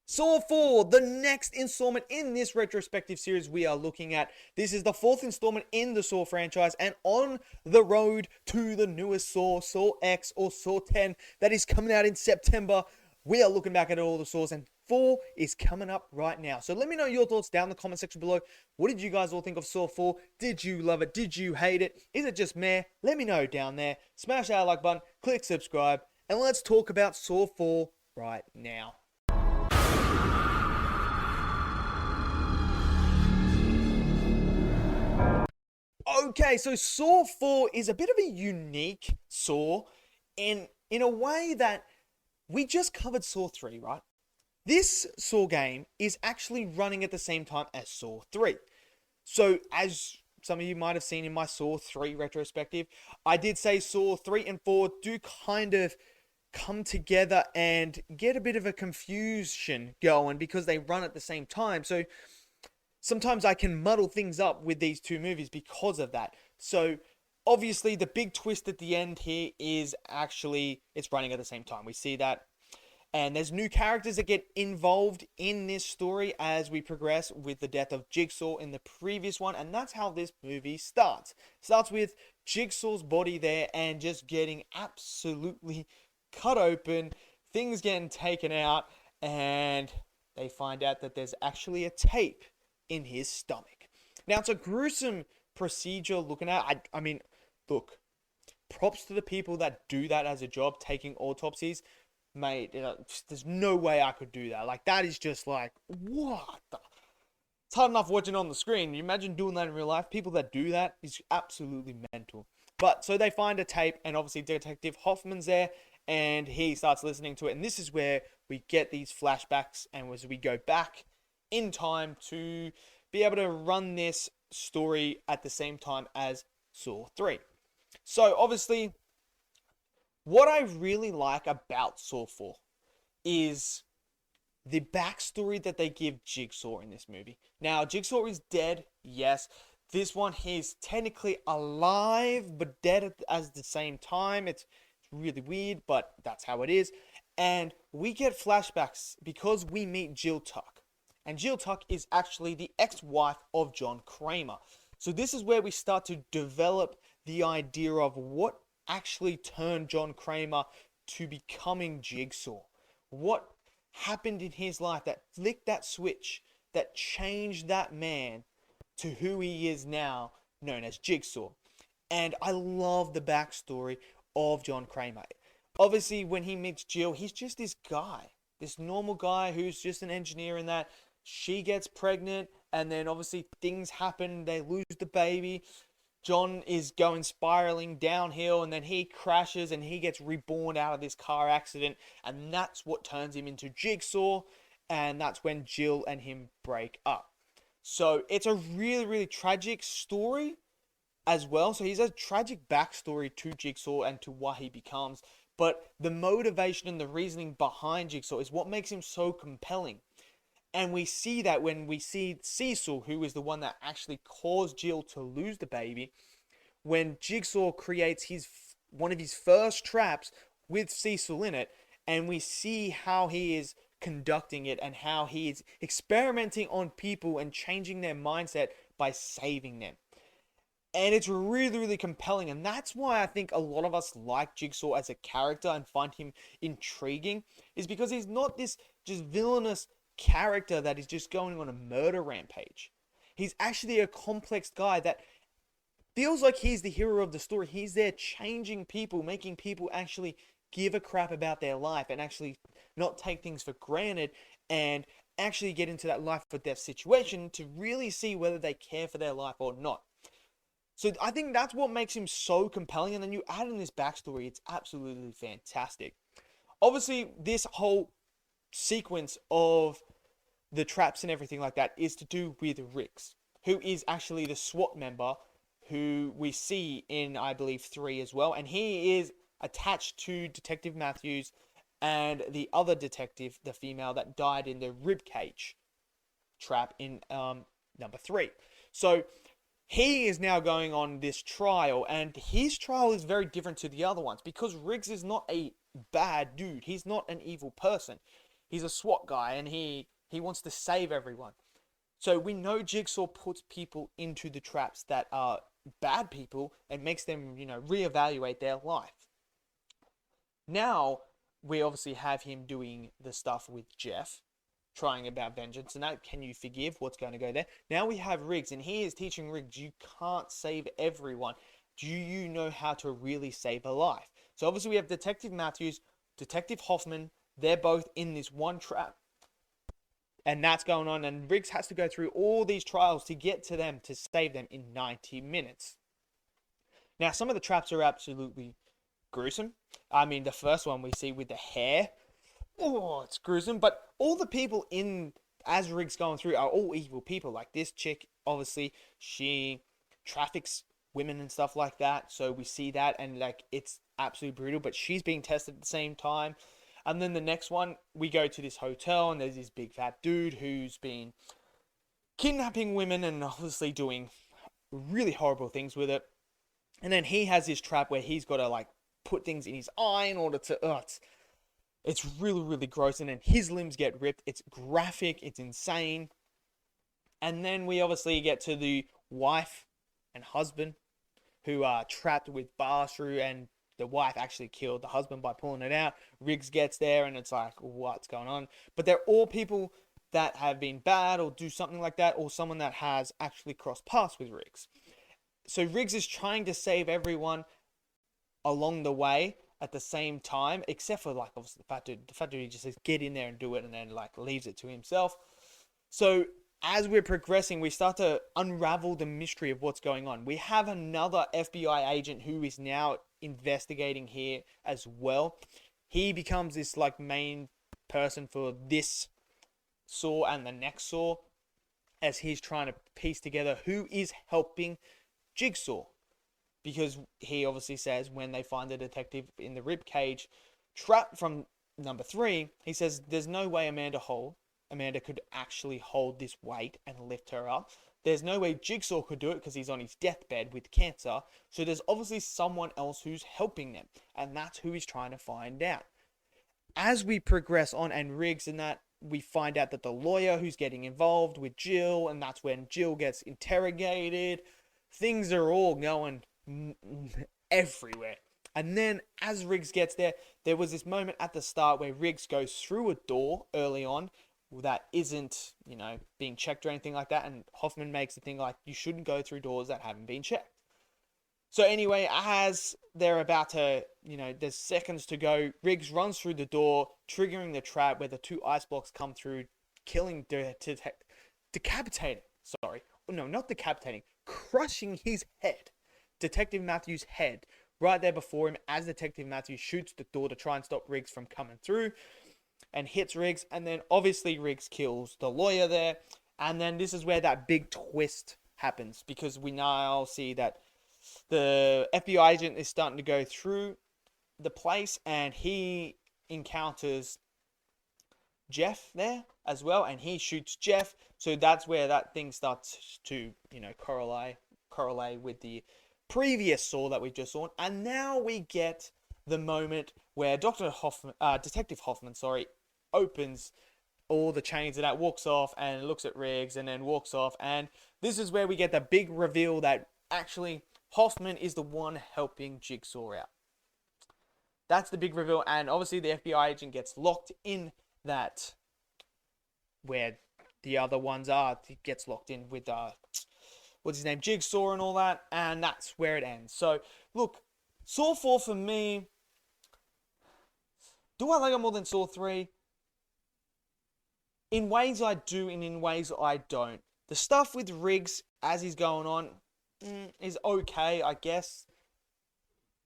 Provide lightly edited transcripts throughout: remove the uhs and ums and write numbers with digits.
Saw 4, the next installment in this retrospective series we are looking at. This is the fourth installment in the Saw franchise and on the road to the newest Saw, Saw X or Saw 10, that is coming out in September. We are looking back at all the Saws and 4 is coming up right now. So let me know your thoughts down in the comment section below. What did you guys all think of Saw 4? Did you love it? Did you hate it? Is it just meh? Let me know down there. Smash that like button, click subscribe, and let's talk about Saw 4 right now. Okay, so Saw 4 is a bit of a unique Saw in a way that we just covered Saw 3, right? This Saw game is actually running at the same time as Saw 3. So as some of you might have seen in my Saw 3 retrospective, I did say Saw 3 and 4 do kind of come together and get a bit of a confusion going because they run at the same time. So sometimes I can muddle things up with these two movies because of that. So obviously the big twist at the end here is actually it's running at the same time. We see that. And there's new characters that get involved in this story as we progress with the death of Jigsaw in the previous one. And that's how this movie starts. It starts with Jigsaw's body there and just getting absolutely cut open. Things getting taken out. And they find out that there's actually a tape in his stomach. Now, it's a gruesome procedure looking at. I mean, look, props to the people that do that as a job, taking autopsies. Mate, there's no way I could do that. Like, that is just like, what the? It's hard enough watching on the screen. You imagine doing that in real life? People that do that is absolutely mental. But, so they find a tape, and obviously Detective Hoffman's there, and he starts listening to it. And this is where we get these flashbacks, and as we go back in time to be able to run this story at the same time as Saw 3. So obviously, what I really like about Saw 4 is the backstory that they give Jigsaw in this movie. Now, Jigsaw is dead, yes. This one, he's technically alive, but dead at the same time. It's really weird, but that's how it is. And we get flashbacks because we meet Jill Tuck. And Jill Tuck is actually the ex-wife of John Kramer. So this is where we start to develop the idea of what actually turned John Kramer to becoming Jigsaw. What happened in his life that flicked that switch, that changed that man to who he is now, known as Jigsaw. And I love the backstory of John Kramer. Obviously, when he meets Jill, he's just this guy. This normal guy who's just an engineer in that. She gets pregnant, and then obviously things happen. They lose the baby. John is going spiraling downhill, and then he crashes, and he gets reborn out of this car accident, and that's what turns him into Jigsaw, and that's when Jill and him break up. So it's a really, really tragic story as well. So he's a tragic backstory to Jigsaw and to what he becomes, but the motivation and the reasoning behind Jigsaw is what makes him so compelling. And we see that when we see Cecil, who is the one that actually caused Jill to lose the baby, when Jigsaw creates one of his first traps with Cecil in it, and we see how he is conducting it and how he is experimenting on people and changing their mindset by saving them. And it's really, really compelling. And that's why I think a lot of us like Jigsaw as a character and find him intriguing, is because he's not this just villainous character that is just going on a murder rampage. He's actually a complex guy that feels like he's the hero of the story. He's there changing people, making people actually give a crap about their life and actually not take things for granted and actually get into that life or death situation to really see whether they care for their life or not. So I think that's what makes him so compelling. And then you add in this backstory, it's absolutely fantastic. Obviously, this whole sequence of the traps and everything like that is to do with Rigg, who is actually the SWAT member who we see in, I believe, 3 as well. And he is attached to Detective Matthews and the other detective, the female that died in the ribcage trap in number 3. So he is now going on this trial, and his trial is very different to the other ones because Riggs is not a bad dude. He's not an evil person. he's a SWAT guy, and he wants to save everyone. So we know Jigsaw puts people into the traps that are bad people and makes them, reevaluate their life. Now, we obviously have him doing the stuff with Jeff, trying about vengeance and that. Can you forgive? What's going to go there? Now we have Riggs, and he is teaching Riggs, you can't save everyone. Do you know how to really save a life? So obviously we have Detective Matthews, Detective Hoffman. They're both in this one trap. And that's going on. And Riggs has to go through all these trials to get to them, to save them in 90 minutes. Now, some of the traps are absolutely gruesome. I mean, the first one we see with the hair. Oh, it's gruesome. But all the people as Riggs going through are all evil people. Like this chick, obviously, she traffics women and stuff like that. So we see that, and like it's absolutely brutal. But she's being tested at the same time. And then the next one, we go to this hotel, and there's this big fat dude who's been kidnapping women and obviously doing really horrible things with it. And then he has this trap where he's got to like put things in his eye in order to... it's really, really gross. And then his limbs get ripped. It's graphic. It's insane. And then we obviously get to the wife and husband who are trapped with bars through, and the wife actually killed the husband by pulling it out. Riggs gets there, and it's like, what's going on? But they're all people that have been bad or do something like that, or someone that has actually crossed paths with Riggs. So Riggs is trying to save everyone along the way at the same time, except for like obviously the fat dude he just says get in there and do it, and then like leaves it to himself. So as we're progressing, we start to unravel the mystery of what's going on. We have another FBI agent who is now investigating here as well. He becomes this like main person for this Saw and the next Saw, as he's trying to piece together who is helping Jigsaw. Because he obviously says when they find the detective in the rib cage trapped from number 3, he says there's no way Amanda could actually hold this weight and lift her up. There's no way Jigsaw could do it because he's on his deathbed with cancer. So there's obviously someone else who's helping them, and that's who he's trying to find out. As we progress on, and Riggs and that, we find out that the lawyer who's getting involved with Jill, and that's when Jill gets interrogated. Things are all going everywhere. And then as Riggs gets there, there was this moment at the start where Riggs goes through a door early on that isn't, being checked or anything like that. And Hoffman makes the thing like, you shouldn't go through doors that haven't been checked. So anyway, as they're about to, there's seconds to go, Riggs runs through the door, triggering the trap where the 2 ice blocks come through, decapitating, crushing his head, Detective Matthews' head, right there before him, as Detective Matthews shoots the door to try and stop Riggs from coming through, and hits Riggs. And then obviously Riggs kills the lawyer there. And then this is where that big twist happens, because we now see that the FBI agent is starting to go through the place, and he encounters Jeff there as well, and he shoots Jeff. So that's where that thing starts to, correlate with the previous Saw that we just saw. And now we get the moment where Detective Hoffman, opens all the chains, and that walks off and looks at Riggs and then walks off. And this is where we get the big reveal that actually Hoffman is the one helping Jigsaw out. That's the big reveal. And obviously the FBI agent gets locked in that where the other ones are. He gets locked in with what's his name, Jigsaw and all that, and that's where it ends. So look, Saw 4 for me, do I like it more than Saw 3? In ways I do, and in ways I don't. The stuff with Riggs as he's going on is okay, I guess.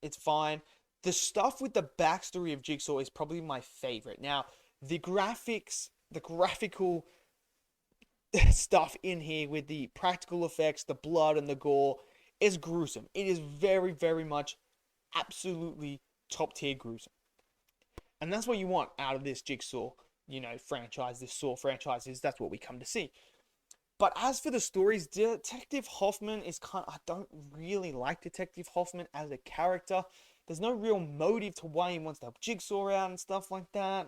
It's fine. The stuff with the backstory of Jigsaw is probably my favorite. Now, the graphical stuff in here with the practical effects, the blood and the gore is gruesome. It is very, very much absolutely top tier gruesome. And that's what you want out of this Jigsaw, franchise, this Saw franchise. That's what we come to see. But as for the stories, Detective Hoffman is I don't really like Detective Hoffman as a character. There's no real motive to why he wants to help Jigsaw out and stuff like that.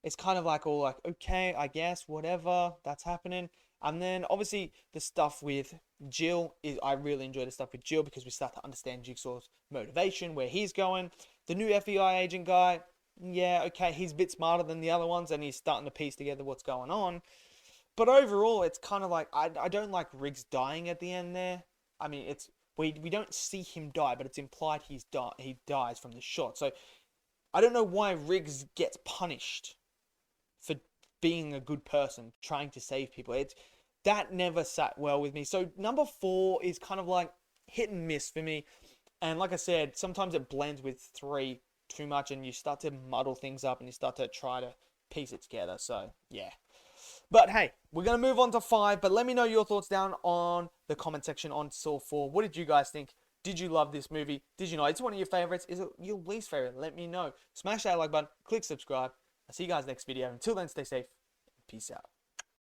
it's kind of like all like, okay, I guess, whatever, that's happening. And then obviously the stuff with Jill is, I really enjoy the stuff with Jill because we start to understand Jigsaw's motivation, where he's going. The new FBI agent guy, yeah, okay, he's a bit smarter than the other ones and he's starting to piece together what's going on. But overall, it's kind of like, I don't like Riggs dying at the end there. I mean, it's we don't see him die, but it's implied he dies from the shot. So I don't know why Riggs gets punished for being a good person, trying to save people. That never sat well with me. So number 4 is kind of like hit and miss for me. And like I said, sometimes it blends with 3 too much and you start to muddle things up and you start to try to piece it together. So yeah. But hey, we're going to move on to 5. But let me know your thoughts down on the comment section on Saw 4. What did you guys think? Did you love this movie? Did you know it's one of your favorites? Is it your least favorite? Let me know. Smash that like button. Click subscribe. I'll see you guys next video. Until then, stay safe. Peace out.